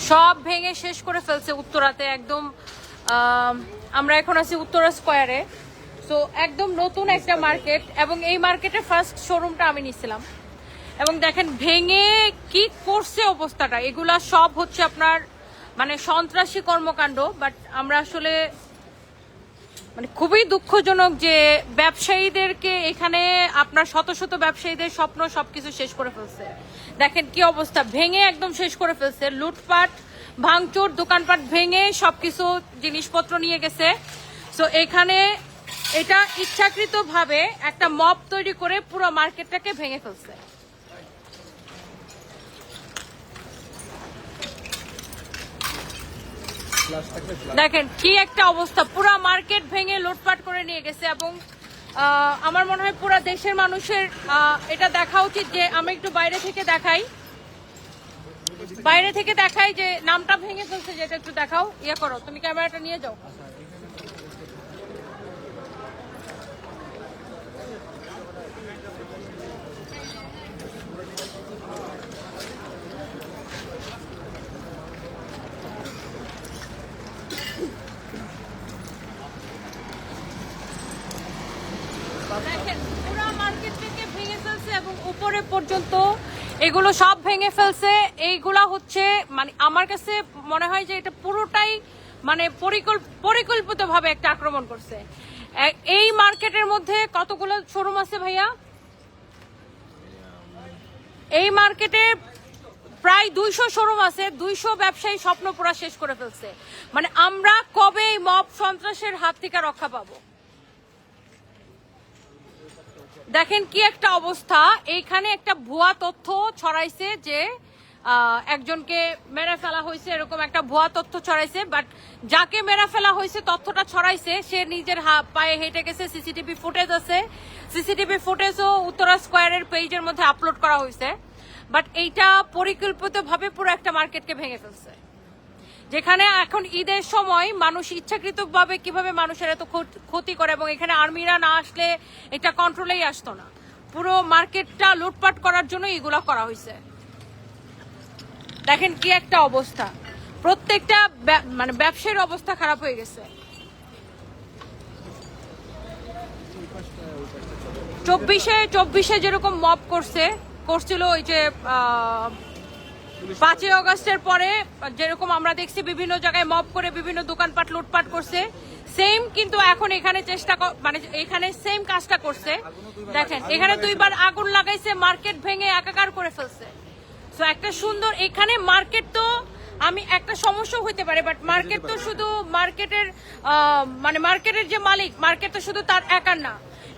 সব ভেঙে শেষ করে ফেলছে উত্তরাতে একদম। আমরা এখন আছি উত্তরা স্কয়ারে। সো একদম নতুন একটা মার্কেট, এবং এই মার্কেটের ফার্স্ট শোরুমটা আমি নিছিলাম। এবং দেখেন ভেঙে কি করছে অবস্থাটা। এগুলা সব হচ্ছে আপনার মানে সন্ত্রাসী কর্মকাণ্ড। বাট আমরা আসলে মানে খুবই দুঃখজনক যে ব্যবসায়ীদেরকে এখানে আপনার শত শত ব্যবসায়ীদের স্বপ্ন সবকিছু শেষ করে ফেলছে। দেখেন কি অবস্থা, ভেঙে একদম শেষ করে ফেলছে। লুটপাট ভাঙচুর, দোকানপাট ভেঙে সবকিছু জিনিসপত্র নিয়ে গেছে। সো এখানে এটা ইচ্ছাকৃতভাবে একটা মব তৈরি করে পুরো মার্কেটটাকে ভেঙে ফেলছে। দেখেন কি একটা অবস্থা, পুরো মার্কেট ভেঙে লুটপাট করে নিয়ে গেছে। এবং আমার মনে হয় পুরো দেশের মানুষের এটা দেখা উচিত যে আমি একটু বাইরে থেকে দেখাই যে নামটা ভেঙে ফেলছে, যেটা একটু দেখাও। ইয়ে করো, তুমি ক্যামেরাটা নিয়ে যাও। দেখেন পুরো মার্কেট থেকে ভেঙে ফেলছে এবং উপরে পর্যন্ত এগুলো সব ভেঙে ফেলছে। এইগুলা হচ্ছে মানে আমার কাছে মনে হয় যে এটা পুরোটাই মানে পরিকল্পিতভাবে একটা আক্রমণ করছে। এই মার্কেটের মধ্যে কতগুলো শোরুম আছে ভাইয়া? এই মার্কেটে প্রায় 200 শোরুম আছে। 200 ব্যবসায়ী স্বপ্ন পুরা শেষ করে ফেলছে। মানে আমরা কবে এই মব সন্ত্রাসের হাত থেকে রক্ষা পাবো? দেখেন কি একটা অবস্থা। এইখানে একটা ভুয়া তথ্য ছড়াইছে যে একজনকে মেরে ফেলা হয়েছে, এরকম একটা ভুয়া তথ্য ছড়াইছে। বাট যাকে মেরে ফেলা হয়েছে, তথ্যটা ছড়াইছে, সে নিজের পায়ে হেঁটে গেছে। সিসিটিভি ফুটেজ আছে, সিসিটিভি ফুটেজও উত্তরা স্কয়ারের পেজের মধ্যে আপলোড করা হয়েছে। বাট এইটা পরিকল্পিতভাবে পুরো একটা মার্কেটকে ভেঙে ফেলছে। যেখানে এখন ঈদের সময় মানুষ ইচ্ছাকৃতভাবে কিভাবে মানুষের এত ক্ষতি করে, এবং এখানে আর্মিরা না আসলে এটা কন্ট্রোলেই আসতো না। পুরো মার্কেটটা লুটপাট করার জন্য এগুলা করা হয়েছে। দেখেন কি একটা অবস্থা, প্রত্যেকটা মানে ব্যবসায়ীর অবস্থা খারাপ হয়ে গেছে। 24-এ যেরকম মব করছিল ওই যে 5ই আগস্টের পরে যেরকম আমরা দেখছি বিভিন্ন জায়গায় মব করে বিভিন্ন দোকানপাট লুটপাট করছে, সেম কিন্তু এখন এখানে মানে এখানে সেম কাজটা করছে। দেখেন এখানে 2বার আগুন লাগাইছে, মার্কেট ভেঙে একাকার করে ফেলছে। সো একটা সুন্দর এখানে মার্কেট, তো আমি একটা সমস্যা হইতে পারে, বাট মার্কেট তো শুধু মার্কেটের মানে মার্কেটের যে মালিক, মার্কেট তো শুধু তার একার না।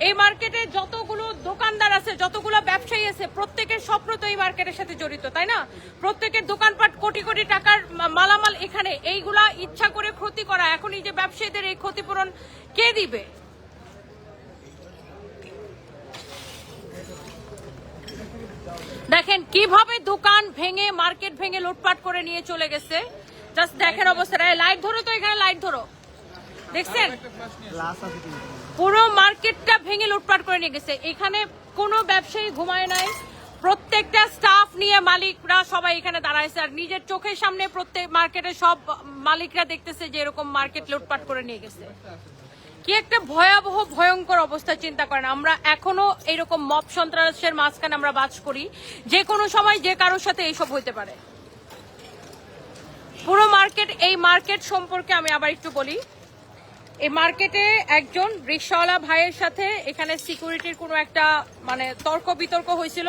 এই মার্কেটে যতগুলো দোকানদার আছে, যতগুলো ব্যবসায়ী আছে, প্রত্যেকের স্বপ্ন তো এই মার্কেটের সাথে জড়িত, তাই না? প্রত্যেকের দোকানপাট কোটি কোটি টাকার মালামাল এখানে। এইগুলা ইচ্ছা করে ক্ষতি করা, এখন এই যে ব্যবসায়ীদের এই ক্ষতিপূরণ কে দিবে? দেখেন কিভাবে দোকান ভেঙে মার্কেট ভেঙে লুটপাট করে নিয়ে চলে গেছে। জাস্ট দেখেন অবস্থাটা। লাইট ধরো তো, এখানে লাইট ধরো। দেখছেন পুরো মার্কেটটা ভেঙে লুটপাট করে নিয়ে গেছে। এখানে কোনো ব্যবসায়ী ঘুমায় নাই, প্রত্যেকটা স্টাফ নিয়ে মালিকরা সবাই এখানে দাঁড়াইছে। আর নিজের চোখের সামনে প্রত্যেক মার্কেটের সব মালিকরা দেখতেছে যে এরকম মার্কেট লুটপাট করে নিয়ে গেছে। কি একটা ভয়াবহ ভয়ঙ্কর অবস্থা, চিন্তা করেন। আমরা এখনো এরকম মব সন্ত্রাসের মাঝখানে আমরা বাস করি। যে কোনো সময় যে কারোর সাথে এইসব হইতে পারে। পুরো মার্কেট, এই মার্কেট সম্পর্কে আমি আবার একটু বলি। এই মার্কেটে একজন রিক্সাওয়ালা ভাইয়ের সাথে এখানে সিকিউরিটির কোনো একটা মানে তর্ক বিতর্ক হয়েছিল,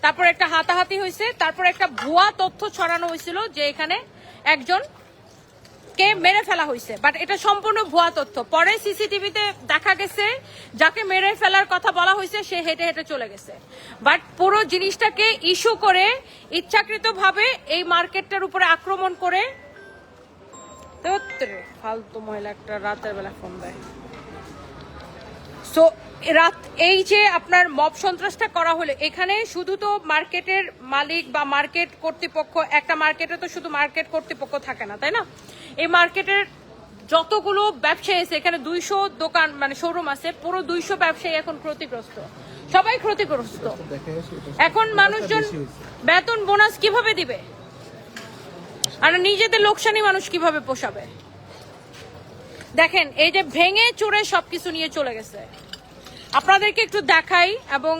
তারপর একটা হাতাহাতি হয়েছে, তারপর একটা ভুয়া তথ্য ছড়ানো হয়েছিল যে এখানে একজন কে মেরে ফেলা হয়েছে। বাট এটা সম্পূর্ণ ভুয়া তথ্য। পরে সিসিটিভিতে দেখা গেছে যাকে মেরে ফেলার কথা বলা হয়েছে সে হেঁটে হেঁটে চলে গেছে। বাট পুরো জিনিসটাকে ইস্যু করে ইচ্ছাকৃতভাবে এই মার্কেটটার উপরে আক্রমণ করে, ফালতু মহিলা একটা রাতের বেলা ফোন দেয়। সো এই যে আপনার মব সন্ত্রাসটা করা হলো, এখানে শুধু তো মার্কেটের মালিক বা মার্কেট কর্তৃপক্ষ, একটা মার্কেটে তো শুধু মার্কেট কর্তৃপক্ষ থাকে না, তাই না? এই মার্কেটের যতগুলো ব্যবসায়ী আছে, এখানে 200 দোকান মানে শোরুম আছে, পুরো 200 ব্যবসায়ী এখন ক্ষতিগ্রস্ত, সবাই ক্ষতিগ্রস্ত। এখন মানুষজন বেতন বোনাস কিভাবে দিবে? আর নিজেদের লোকসানি মানুষ কিভাবে পোষাবে? দেখেন এই যে ভেঙে চুরে সবকিছু নিয়ে চলে গেছে। আপনাদেরকে একটু দেখাই, এবং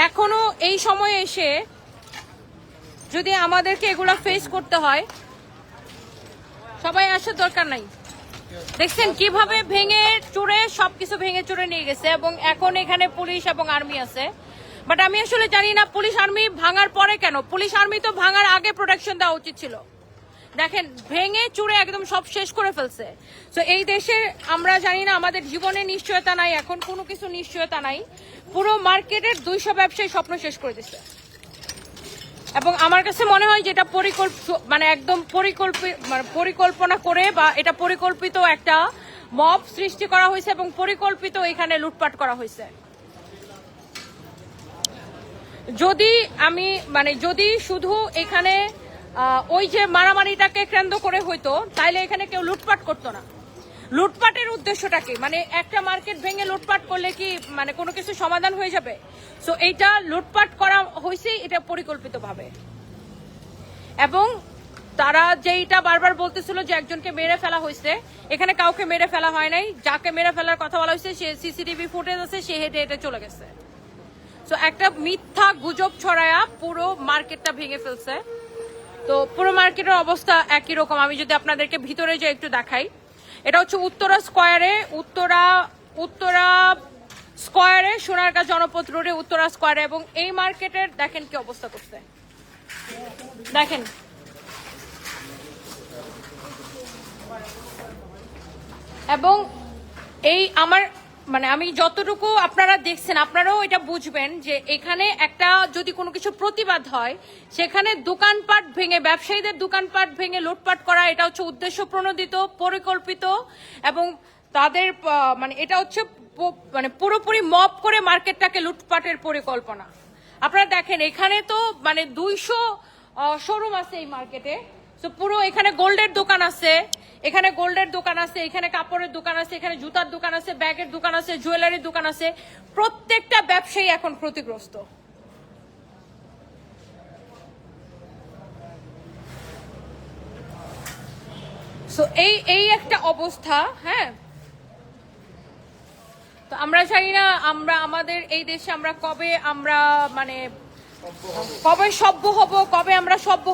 এখনো এই সময়ে এসে যদি আমাদেরকে এগুলা ফেস করতে হয়, সবাই আসার দরকার নাই। দেখছেন কিভাবে ভেঙে চুরে সবকিছু ভেঙে চুরে নিয়ে গেছে, এবং এখন এখানে পুলিশ এবং আর্মি আছে। বাট আমি আসলে জানি না পুলিশ আর্মি ভাঙার পরে কেন, পুলিশ আর্মি তো ভাঙার আগে প্রোটেকশন দেওয়া উচিত ছিল। দেখেন ভেঙে চুরে একদম সব শেষ করে ফেলছে। তো এই দেশে আমরা জানি না, আমাদের জীবনে নিশ্চয়তা নাই, এখন কোনো কিছু নিশ্চয়তা নাই। পুরো মার্কেটের 200 ব্যবসায়ী স্বপ্ন শেষ করে দিচ্ছে। এবং আমার কাছে মনে হয় যেটা মানে একদম পরিকল্পনা করে, বা এটা পরিকল্পিত একটা মব সৃষ্টি করা হয়েছে এবং পরিকল্পিত এখানে লুটপাট করা হয়েছে। যদি শুধু এখানে ওই যে মারামারিটাকে কেন্দ্র করে হইতো, তাইলে এখানে কেউ লুটপাট করতো না। লুটপাটের উদ্দেশ্যটা কি? মানে একটা মার্কেট ভেঙে লুটপাট করলে কি মানে কোনো কিছু সমাধান হয়ে যাবে? সো এইটা লুটপাট করা হয়েছে, এটা পরিকল্পিতভাবে। এবং তারা যেইটা বারবার বলতেছিল যে একজনকে মেরে ফেলা হয়েছে, এখানে কাউকে মেরে ফেলা হয় নাই। যাকে মেরে ফেলার কথা বলা হয়েছে সে সিসিটিভি ফুটেজ আছে, সে হেঁটে হেঁটে চলে গেছে। তো একটা মিথ্যা গুজব ছড়ায়া পুরো মার্কেটটা ভেঙে ফেলছে। তো পুরো মার্কেটের অবস্থা একই রকম। আমি যদি আপনাদেরকে ভিতরে যে একটু দেখাই, এটা হচ্ছে উত্তরা স্কোয়ারে সোনারগাঁ জনপথ রোডে উত্তরা স্কোয়ারে, এবং এই মার্কেটের দেখেন কি অবস্থা করছে। দেখেন এবং এই আমার মানে আমি যতটুকু আপনারা দেখছেন, আপনারাও এটা বুঝবেন যে এখানে একটা যদি কোনো কিছু প্রতিবাদ হয়, সেখানে দোকানপাট ভেঙে, ব্যবসায়ীদের দোকানপাট ভেঙে লুটপাট করা, এটা হচ্ছে উদ্দেশ্য প্রণোদিত, পরিকল্পিত, এবং তাদের মানে এটা হচ্ছে মানে পুরোপুরি মপ করে মার্কেটটাকে লুটপাটের পরিকল্পনা। আপনারা দেখেন এখানে তো মানে 200 শোরুম আছে এই মার্কেটে। তো পুরো এখানে গোল্ডের দোকান আছে, এখানে কাপড়ের দোকান আছে, এখানে জুতার দোকান আছে, ব্যাগের দোকান আছে, জুয়েলারির দোকান আছে। প্রত্যেকটা ব্যবসায়ী এখন ক্ষতিগ্রস্ত। সো এই একটা অবস্থা। হ্যাঁ, তো আমরা চাই না আমাদের এই দেশে আমরা কবে সভ্য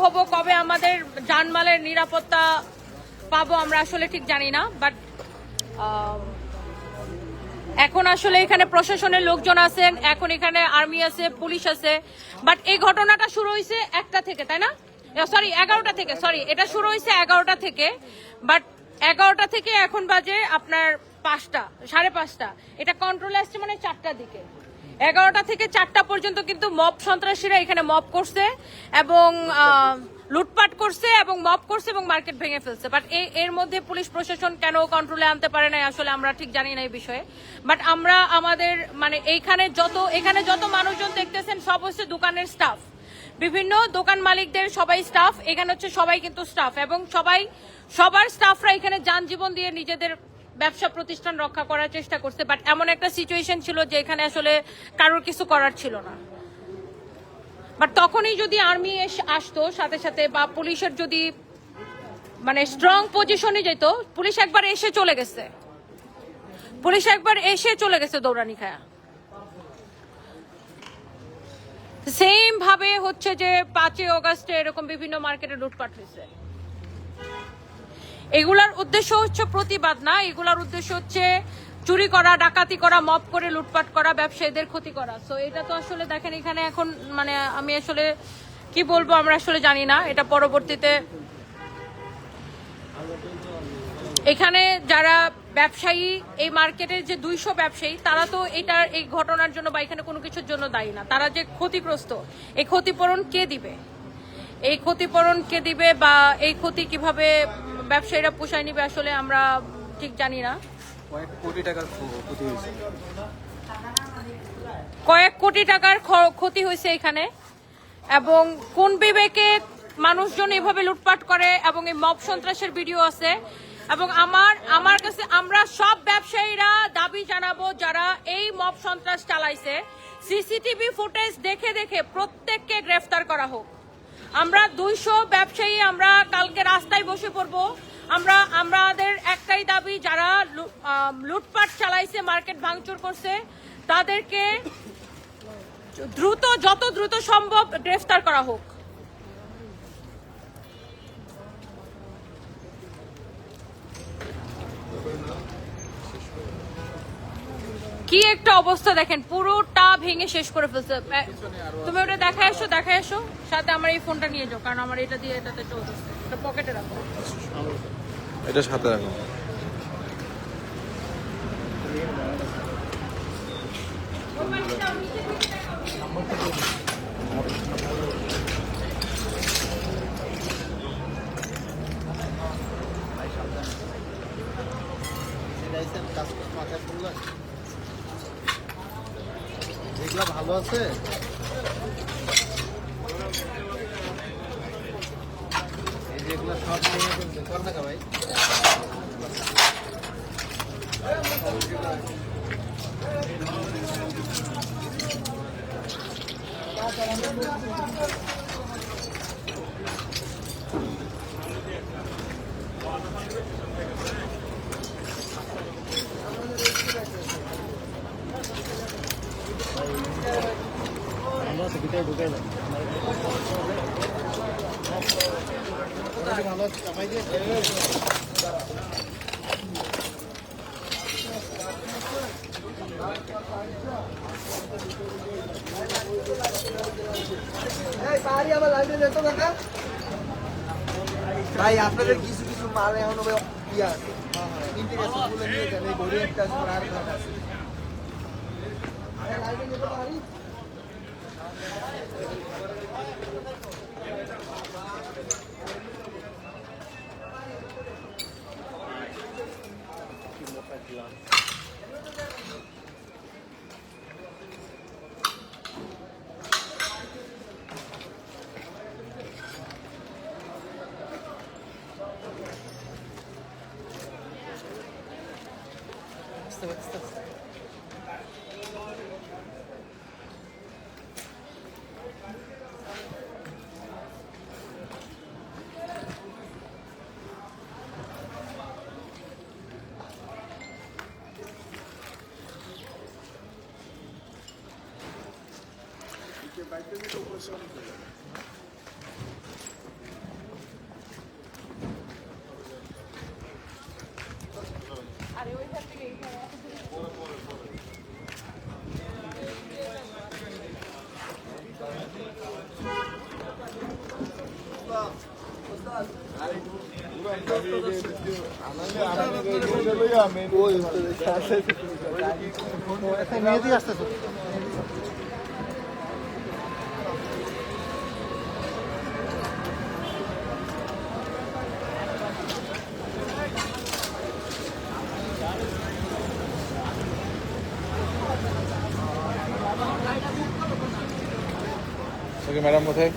হব, কবে আমাদের জানমালের নিরাপত্তা পাবো, আমরা আসলে ঠিক জানি না। বাট এখন আসলে এখানে প্রশাসনের লোকজন আছেন, এখন এখানে আর্মি আছে, পুলিশ আছে। বাট এই ঘটনাটা শুরু হয়েছে 1টা থেকে, তাই না? সরি 11টা থেকে, এটা শুরু হয়েছে 11টা থেকে। বাট 11টা থেকে এখন বাজে আপনার 5টা, 5:30। এটা কন্ট্রোলে আসছে মানে 4টার দিকে। 11টা থেকে 4টা পর্যন্ত কিন্তু মব সন্ত্রাসীরা এখানে মব করছে এবং লুটপাট করছে এবং মব করছে এবং মার্কেট ভেঙে ফেলছে। বাট এর মধ্যে পুলিশ প্রশাসন কেন কন্ট্রোলে আনতে পারে না, আসলে আমরা ঠিক জানি না এই বিষয়ে। বাট আমরা আমাদের মানে এখানে যত মানুষজন দেখতেছেন সব হচ্ছে দোকানের স্টাফ, বিভিন্ন দোকান মালিকদের সবাই স্টাফ। এখানে হচ্ছে সবাই কিন্তু স্টাফ, এবং সবার স্টাফরা এখানে যান জীবন দিয়ে নিজেদের ব্যবসা প্রতিষ্ঠান রক্ষা করার চেষ্টা করছে। বাট এমন একটা সিচুয়েশন ছিল যে এখানে আসলে কারোর কিছু করার ছিল না। বাট তখনই যদি আর্মি আসতো সাথে সাথে, বা পুলিশের যদি মানে স্ট্রং পজিশনে যেত, পুলিশ একবার এসে চলে গেছে দৌড়ানি খায়া। সেম ভাবে হচ্ছে যে 5ই অগাস্টে এরকম বিভিন্ন মার্কেটে লুটপাট হয়েছে। এগুলার উদ্দেশ্য হচ্ছে প্রতিবাদ না, এগুলার উদ্দেশ্য হচ্ছে চুরি করা, ডাকাতি করা, মব করে লুটপাট করা, ব্যবসায়ীদের ক্ষতি করা। সো এটা তো আসলে দেখেন এখানে এখন মানে আমি আসলে কি বলবো, আমরা আসলে জানি না। এটা পরবর্তীতে এখানে যারা ব্যবসায়ী, এই মার্কেটের যে 200 ব্যবসায়ী, তারা তো এই ঘটনার জন্য বা এখানে কোনো কিছুর জন্য দায়ী না। তারা যে ক্ষতিগ্রস্ত, এই ক্ষতিপূরণ কে দিবে বা এই ক্ষতি কিভাবে ব্যবসায়ীরা পোষায় নিবে, আসলে আমরা ঠিক জানি না। কয়েক কোটি টাকার ক্ষতি হয়েছে এখানে, এবং কোন বিবেকে মানুষজন এভাবে লুটপাট করে, এবং এই মব সন্ত্রাসের ভিডিও আছে। এবং আমার কাছে আমরা সব ব্যবসায়ীরা দাবি জানাবো, যারা এই মব সন্ত্রাস চালাইছে, সিসিটিভি ফুটেজ দেখে প্রত্যেককে গ্রেফতার করা হোক। আমরা 200 ব্যবসায়ী আমরা কালকে রাস্তায় বসে পড়বো। আমাদের একটাই দাবি, যারা লুটপাট চালাইছে, মার্কেট ভাঙচুর করছে, তাদেরকে যত দ্রুত সম্ভব গ্রেফতার করা হোক। কি একটা অবস্থা দেখেন, পুরোটা ভেঙে শেষ করে ফেলছে। তুমি ওটা দেখায় এসো, সাথে আমার এই ফোনটা নিয়ে যাও, কারণ আমার এটা দিয়ে এটাতে চলতেছে। এটা পকেটে রাখো, এটা সাথে রাখো। এগুলা ভালো আছে, এই যে এগুলা সব কর টাকা ভাই। ভালো আছে কামাই দিয়ে ভাই। আপনাদের কিছু কিছু মাল এখন ইয়ে আছে, ইন্টিগ্রেশন গুলো নিয়ে যান। এই ঘড়ি একটা আছে, আর একটা আছে। মেয়েদি আসতেছে। ওকে ম্যাডাম কোথায়?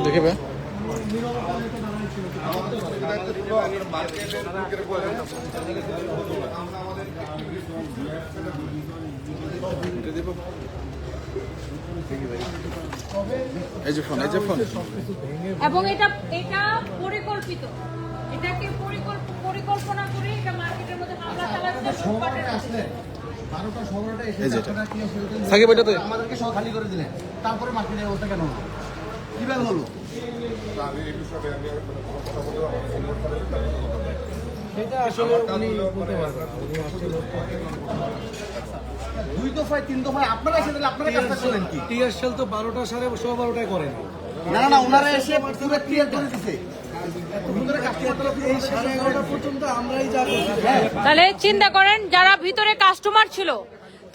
দেখে ভাই এই যে ফোন এবং এটা পরিকল্পিত, এটাকে পরিকল্পনা করে এটা মার্কেটের মধ্যে হামলা চালাচ্ছে। 12টা 16টা এসে এই যেটা। আপনারা কি ফেলতেন? সাকিব এটা তো আমাদেরকে সব খালি করে দিলেন, তারপরে মার্কেটে ওটা কেন হলো? কিভাবে হলো? সেটা আসলে উনি বলতে পারবেন। 2 দফায় 3 দফায় আপনারা এসে দিলে আপনারা কাজটা করলেন কি? টিএসএল তো 12টা 12:30 করেন। না ওনারা এসে পুরো ক্লিয়ার করে দিছে। এই 11:30 পর্যন্ত আমরাই যা করছি। তাহলে চিন্তা করেন, যারা ভিতরে কাস্টমার ছিল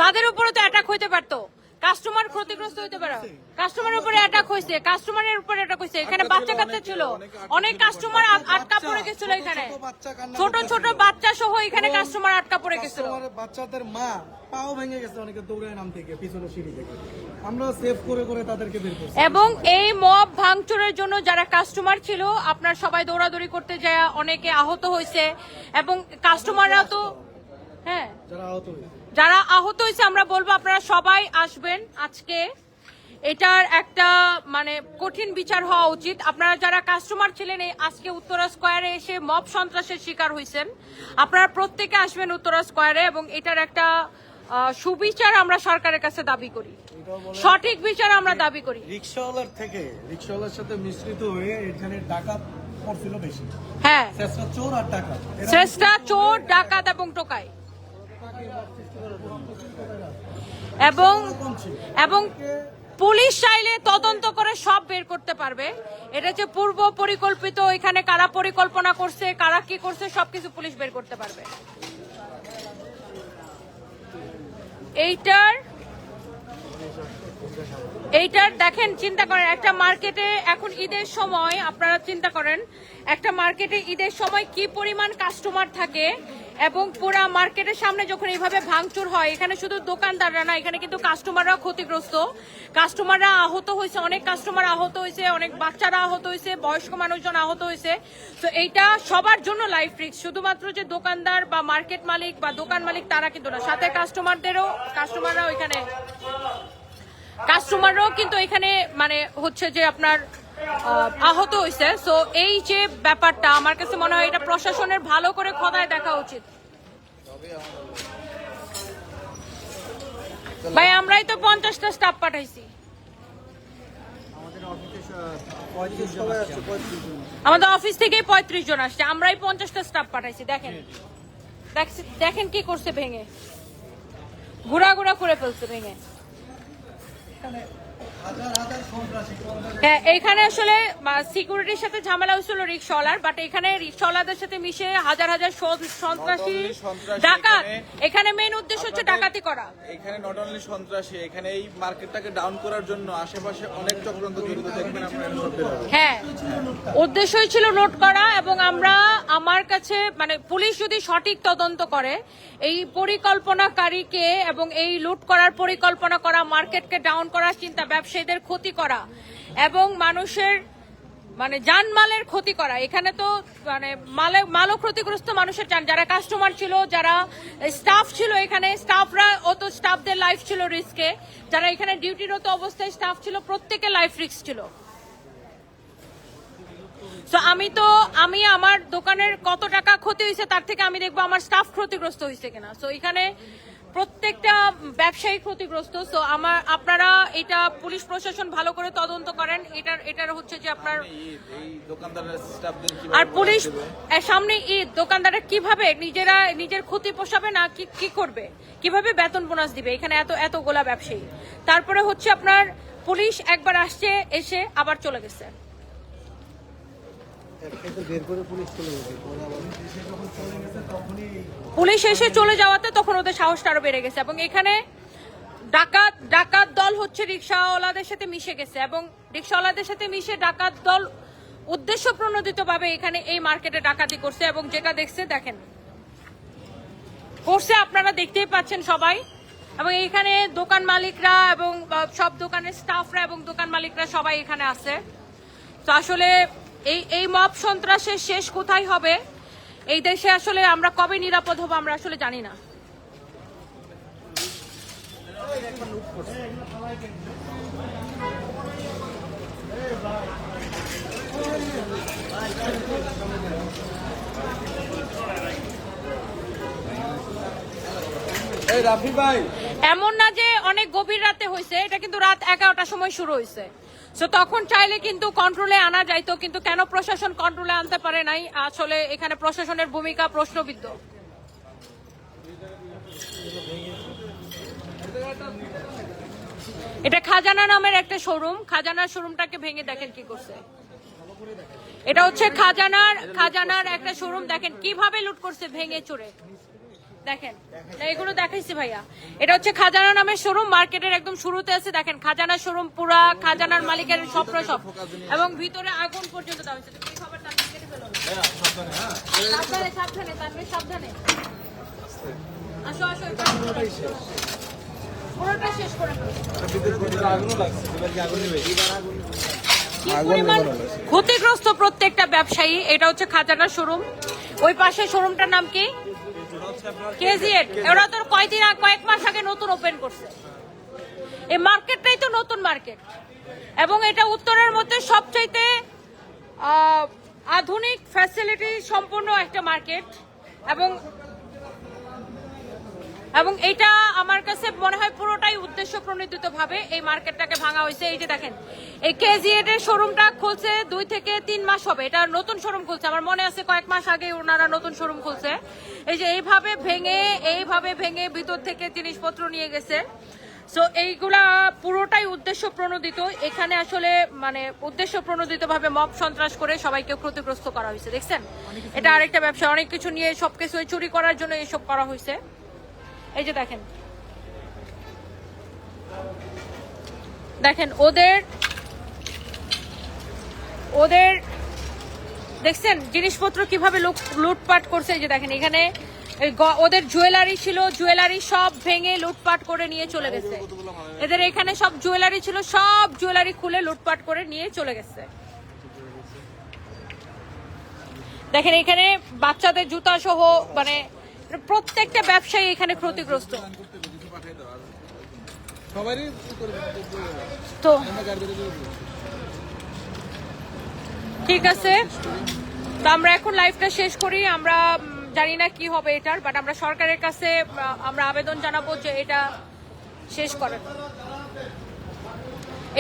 তাদের উপরে তো অ্যাটাক হইতে পারতো, কাস্টমার ক্ষতিগ্রস্ত হইতে পারে, কাস্টমারের উপরে অ্যাটাক হয়েছে, কাস্টমারের উপরে অ্যাটাক হয়েছে, এখানে বাচ্চা কাচ্চা ছিল, অনেক কাস্টমার আটকা পড়ে গেছিল, এখানে ছোট ছোট বাচ্চা সহ এখানে কাস্টমার আটকা পড়ে গেছিল। বাচ্চাদের মা পাও ভেঙে গেছে অনেকে দৌড়ে নাম থেকে পিছনের সিঁড়ি থেকে, আমরা সেভ করে করে তাদেরকে বের করছি। এবং এই মব ভাঙচুরের জন্য যারা কাস্টমার ছিল আপনার সবাই দৌড়াদৌড়ি করতে যায়, অনেকে আহত হয়েছে এবং কাস্টমাররা তো হ্যাঁ যারা আহত হয়েছে আমরা বলবো আপনারা সবাই আসবেন আজকে। এটার একটা মানে কঠিন বিচার হওয়া উচিত। আপনারা যারা কাস্টমার ছিলেন এই আজকে উত্তরা স্কয়ারে এসে মব সন্ত্রাসের শিকার হয়েছেন, আপনারা প্রত্যেকে আসবেন উত্তরা স্কয়ারে এবং এটার একটা সুবিচার আমরা সরকারের কাছে দাবি করি, সঠিক বিচার আমরা দাবি করি। রিকশাওয়ালার থেকে রিকশাওয়ালার সাথে মিশ্রিত হয়ে এখানে ডাকাত পড়ছিল বেশি। হ্যাঁ, শ্রেষ্ঠ চোর আর ডাকাত, শ্রেষ্ঠা চোর ডাকাত এবং টোকাই এবং পুলিশ চাইলে তদন্ত করে সব বের করতে পারবে। এটা হচ্ছে পূর্ব পরিকল্পিত, এখানে কারা পরিকল্পনা করছে, কারা কি করছে সবকিছু পুলিশ বের করতে পারবে। এইটার দেখেন, চিন্তা করেন একটা মার্কেটে এখন ঈদের সময়, আপনারা চিন্তা করেন একটা মার্কেটে ঈদের সময় কি পরিমাণ কাস্টমার থাকে এবং পুরা মার্কেটের সামনে যখন এইভাবে ভাঙচুর হয়, এখানে শুধু দোকানদাররা না, এখানে কিন্তু কাস্টমাররাও ক্ষতিগ্রস্ত, কাস্টমাররা আহত হয়েছে, অনেক কাস্টমার আহত হয়েছে, অনেক বাচ্চারা আহত হয়েছে, বয়স্ক মানুষজন আহত হয়েছে। তো এইটা সবার জন্য লাইফ রিস্ক, শুধুমাত্র যে দোকানদার বা মার্কেট মালিক বা দোকান মালিক তারা কিন্তু না, সাথে কাস্টমাররাও কিন্তু এখানে মানে হচ্ছে যে আপনার আহত হয়েছে। সো এই যে ব্যাপারটা আমার কাছে মনে হয় এটা প্রশাসনের ভালো করে খোদায় দেখা উচিত। ভাই আমরাই তো 50টা স্টাফ পাঠাইছি, আমাদের অফিস থেকে 35 জন আসছে, আমরাই 50টা স্টাফ পাঠাইছি। দেখেন কি করছে, ভেঙে ঘোরা করে ফেলছে ভেঙে। হ্যাঁ, এখানে আসলে সিকিউরিটির সাথে ঝামেলা হয়েছিল রিক্সাওয়ালার, বাট এখানে রিক্সাওয়ালাদের সাথে মিশে হাজার সন্ত্রাসী ডাকাত, এখানে মেইন উদ্দেশ্য হচ্ছে ডাকাতি করা। এখানে নট অনলি সন্ত্রাসী, এখানে এই মার্কেটটাকে ডাউন করার জন্য আশেপাশে অনেক চক্রান্ত জড়িত দেখবেন আপনারা। হ্যাঁ, উদ্দেশ্যই ছিল লুট করা এবং আমার কাছে মানে পুলিশ যদি সঠিক তদন্ত করে এই পরিকল্পনাকারীকে এবং এই লুট করার পরিকল্পনা করা, মার্কেটকে ডাউন করার চিন্তা, ব্যবসায়ীদের ক্ষতি করা এবং মানুষের মানে জানমালের ক্ষতি করা, এখানে তো মানে মালও ক্ষতিগ্রস্ত মানুষের যান, যারা কাস্টমার ছিল, যারা স্টাফ ছিল, এখানে স্টাফদের লাইফ ছিল রিস্কে, যারা এখানে ডিউটিরত অবস্থায় স্টাফ ছিল প্রত্যেকের লাইফ রিস্ক ছিল। তো আমি আমার দোকানের কত টাকা ক্ষতি হয়েছে তার থেকে আমি দেখবো আমার স্টাফ ক্ষতিগ্রস্ত হয়েছে কিনা। তো এখানে প্রত্যেকটা ব্যবসায়ী ক্ষতিগ্রস্ত। তো আপনারা এটা পুলিশ প্রশাসন ভালো করে তদন্ত করেন। এটার হচ্ছে যে আপনার আর পুলিশ সামনে ঈদ, দোকানদাররা কিভাবে নিজের ক্ষতি পোষাবে না কি করবে, কিভাবে বেতন বোনাস দিবে, এখানে এতগুলা ব্যবসায়ী। তারপরে হচ্ছে আপনার পুলিশ একবার আসছে, এসে আবার চলে গেছে। পুলিশ এসে চলে যাওয়াতে তখন ওদের সাহসটা আরো বেড়ে গেছে এবং এখানে ডাকাত দল হচ্ছে রিক্সাওয়ালাদের সাথে মিশে গেছে এবং রিক্সাওয়ালাদের সাথে মিশে ডাকাত দল উদ্দেশ্য প্রণোদিত ভাবে এখানে এই মার্কেটে ডাকাতি করছে এবং যেটা দেখেন করছে, আপনারা দেখতেই পাচ্ছেন সবাই। এবং এইখানে দোকান মালিকরা এবং সব দোকানের স্টাফরা এবং দোকান মালিকরা সবাই এখানে আছে। তো আসলে এই মব সন্ত্রাসের শেষ কোথায় হবে, এই দেশে আসলে আমরা কবে নিরাপদ হব আমরা আসলে জানি না। রাফি ভাই, এমন না যে অনেক গভীর রাতে হয়েছে, এটা কিন্তু রাত 11টার সময় শুরু হয়েছে। তো তখন চাইলে কিন্তু কন্ট্রোলে আনা যাইতো, কিন্তু কেন প্রশাসন কন্ট্রোলে আনতে পারে নাই, আসলে এখানে প্রশাসনের ভূমিকা প্রশ্নবিদ্ধ। এটা খাজানা নামের একটা শোরুম, খাজানার শোরুমটাকে ভেঙে দেখেন কি করছে। এটা হচ্ছে খাজানার একটা শোরুম, দেখেন কিভাবে লুট করছে ভেঙে চুরে। দেখেন না, এগুলো দেখাইছি ভাইয়া। এটা হচ্ছে খাজানা নামের শোরুম, মার্কেটের একদম শুরুতে আছে। দেখেন খাজানা শোরুম, পুরা খাজানার মালিকের স্বপ্ন সব, এবং ভিতরে আগুন পর্যন্ত দেওয়া হয়েছে। তুমি খাবার টান কেটে ফেলো না। সাবধানে সাবধানে তানভীর, সাবধানে। আসো আসো, পুরোটা শেষ করে ফেলো। কি পরিমাণ ক্ষতিগ্রস্ত প্রত্যেকটা ব্যবসায়ী। এটা হচ্ছে খাজানা শোরুম, ওই পাশে শোরুমটার নাম কি? কেজিএড। ওরা তো কয়েক মাস আগে নতুন ওপেন করছে। এই মার্কেটটাই তো নতুন মার্কেট, এবং এটা উত্তরের মধ্যে সবচাইতে আধুনিক ফ্যাসিলিটি সম্পন্ন একটা মার্কেট, এবং এটা আমার কাছে মনে হয় পুরোটাই উদ্দেশ্য প্রণোদিত ভাবে এই মার্কেটটাকে ভাঙা হয়েছে। এই যে দেখেন, এই কেজিএড এর শোরুমটা খুলছে 2 থেকে 3 মাস হবে। এটা নতুন শোরুম খুলছে, আমার মনে আছে কয়েক মাস আগে ওনারা নতুন শোরুম খুলছে। এই যে এইভাবে ভেঙে ভিতর থেকে জিনিসপত্র নিয়ে গেছে। সো এইগুলা পুরোটাই উদ্দেশ্য প্রণোদিত। এখানে আসলে মানে উদ্দেশ্য প্রণোদিত ভাবে মব সন্ত্রাস করে সবাইকে ক্ষতিগ্রস্ত করা হয়েছে। দেখছেন, এটা আরেকটা ব্যবসা, অনেক কিছু নিয়ে সবকিছু চুরি করার জন্য এসব করা হয়েছে। এই যে দেখেন ওদের দেখছেন জিনিসপত্র কিভাবে লুটপাট করছে। এই যে দেখেন এখানে ওদের জুয়েলারি ছিল, জুয়েলারি সব ভেঙে লুটপাট করে নিয়ে চলে গেছে। এদের এখানে সব জুয়েলারি ছিল, সব জুয়েলারি খুলে লুটপাট করে নিয়ে চলে গেছে। দেখেন এখানে বাচ্চাদের জুতা সহ মানে প্রত্যেকটা ব্যবসায়ী এখানে ক্ষতিগ্রস্ত। তো ঠিক আছে, তো আমরা এখন লাইভটা শেষ করি। আমরা জানি না কি হবে এটার, বাট আমরা সরকারের কাছে আমরা আবেদন জানাবো যে এটা শেষ করেন,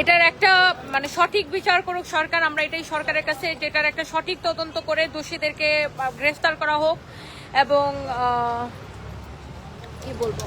এটার একটা মানে সঠিক বিচার করুক সরকার। আমরা এটাই সরকারের কাছে, যেটার একটা সঠিক তদন্ত করে দোষীদেরকে গ্রেফতার করা হোক, এবং কি বলবো